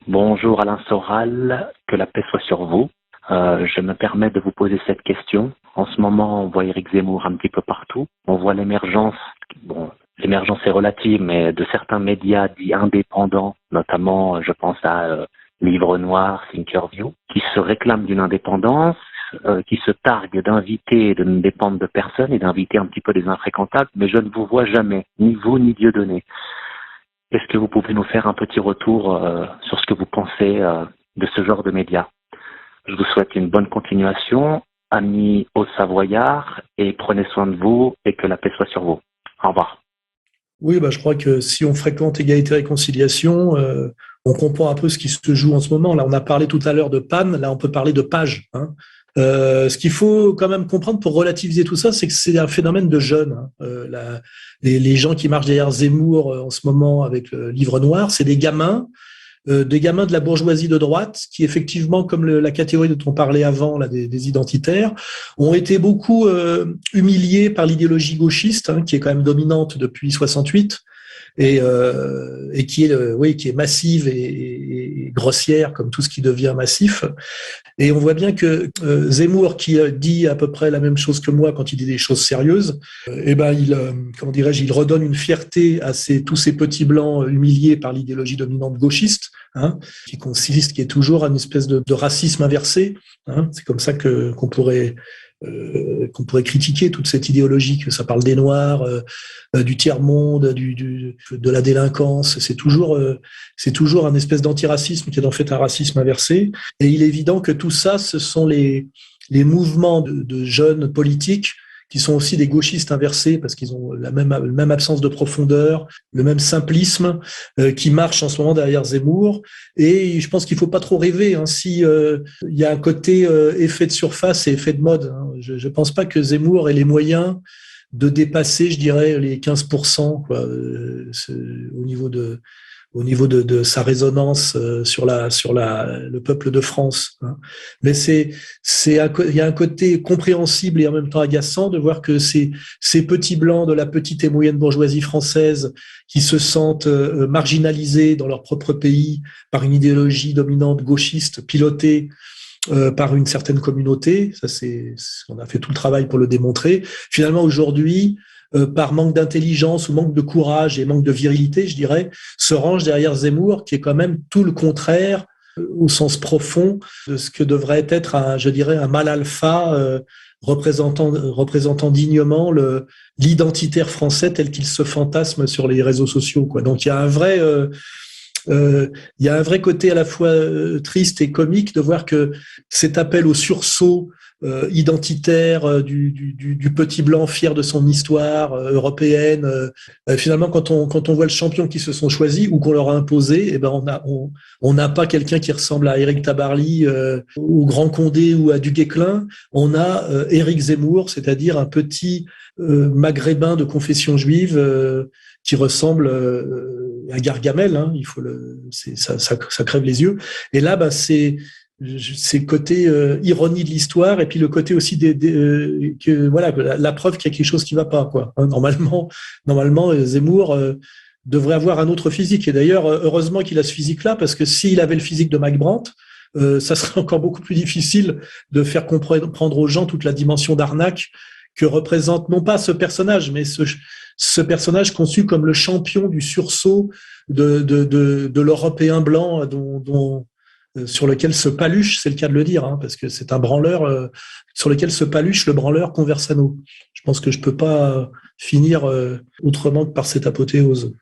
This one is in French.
Bonjour Alain Soral, que la paix soit sur vous. Je me permets de vous poser cette question. En ce moment, on voit Éric Zemmour un petit peu partout. On voit l'émergence, l'émergence est relative, mais de certains médias dits indépendants, notamment, je pense à Livre Noir, Thinkerview, qui se réclament d'une indépendance, qui se targuent d'inviter et de ne dépendre de personne et d'inviter un petit peu des infréquentables, mais je ne vous vois jamais, ni vous ni Dieudonné. Est-ce que vous pouvez nous faire un petit retour sur ce que vous pensez de ce genre de médias? Je vous souhaite une bonne continuation, amis Haut-Savoyards, et prenez soin de vous et que la paix soit sur vous. Au revoir. Oui, je crois que si on fréquente Égalité et Réconciliation, on comprend un peu ce qui se joue en ce moment. Là, on a parlé tout à l'heure de panne, là, on peut parler de page. Hein. Ce qu'il faut quand même comprendre pour relativiser tout ça, c'est que c'est un phénomène de jeunes. Hein. Les gens qui marchent derrière Zemmour en ce moment avec le Livre Noir, c'est des gamins de la bourgeoisie de droite qui, effectivement, comme la catégorie dont on parlait avant, là, des identitaires, ont été beaucoup humiliés par l'idéologie gauchiste, hein, qui est quand même dominante depuis 68 et qui est massive et grossière comme tout ce qui devient massif. Et on voit bien que Zemmour, qui dit à peu près la même chose que moi quand il dit des choses sérieuses, il redonne une fierté à tous ces petits blancs humiliés par l'idéologie dominante gauchiste, hein, qui est toujours une espèce de racisme inversé. Hein. C'est comme ça qu'on pourrait critiquer toute cette idéologie, que ça parle des Noirs, du tiers-monde, de la délinquance. C'est toujours un espèce d'antiracisme qui est en fait un racisme inversé. Et il est évident que tout ça, ce sont les mouvements de jeunes politiques qui sont aussi des gauchistes inversés parce qu'ils ont la même absence de profondeur, le même simplisme qui marche en ce moment derrière Zemmour. Et je pense qu'il faut pas trop rêver. Hein, si il y a un côté effet de surface et effet de mode. Hein. Je pense pas que Zemmour ait les moyens de dépasser, je dirais, les 15%, quoi, au niveau de sa résonance sur le peuple de France. Hein. Mais il y a un côté compréhensible et en même temps agaçant de voir que ces petits blancs de la petite et moyenne bourgeoisie française qui se sentent marginalisés dans leur propre pays par une idéologie dominante gauchiste pilotée par une certaine communauté, on a fait tout le travail pour le démontrer. Finalement, aujourd'hui, par manque d'intelligence ou manque de courage et manque de virilité, je dirais, se range derrière Zemmour, qui est quand même tout le contraire, au sens profond, de ce que devrait être un mâle alpha représentant dignement l'identitaire français tel qu'il se fantasme sur les réseaux sociaux, quoi. Donc il y a un vrai côté à la fois triste et comique de voir que cet appel au sursaut identitaire du petit blanc fier de son histoire européenne, finalement quand on voit le champion qui se sont choisis ou qu'on leur a imposé, on n'a pas quelqu'un qui ressemble à Éric Tabarly, au Grand Condé ou à Duguesclin. On a Éric Zemmour, c'est-à-dire un petit maghrébin de confession juive qui ressemble à Gargamel, hein, ça crève les yeux. Et là, c'est le côté ironie de l'histoire et puis le côté aussi la preuve qu'il y a quelque chose qui va pas, quoi. Hein, normalement, Zemmour devrait avoir un autre physique. Et d'ailleurs, heureusement qu'il a ce physique-là, parce que s'il avait le physique de Mike Brandt, ça serait encore beaucoup plus difficile de faire comprendre aux gens toute la dimension d'arnaque que représente non pas ce personnage, mais ce personnage conçu comme le champion du sursaut de l'Européen blanc sur lequel se paluche, c'est le cas de le dire, hein, parce que c'est un branleur sur lequel se paluche le branleur Conversano. Je pense que je peux pas finir autrement que par cette apothéose.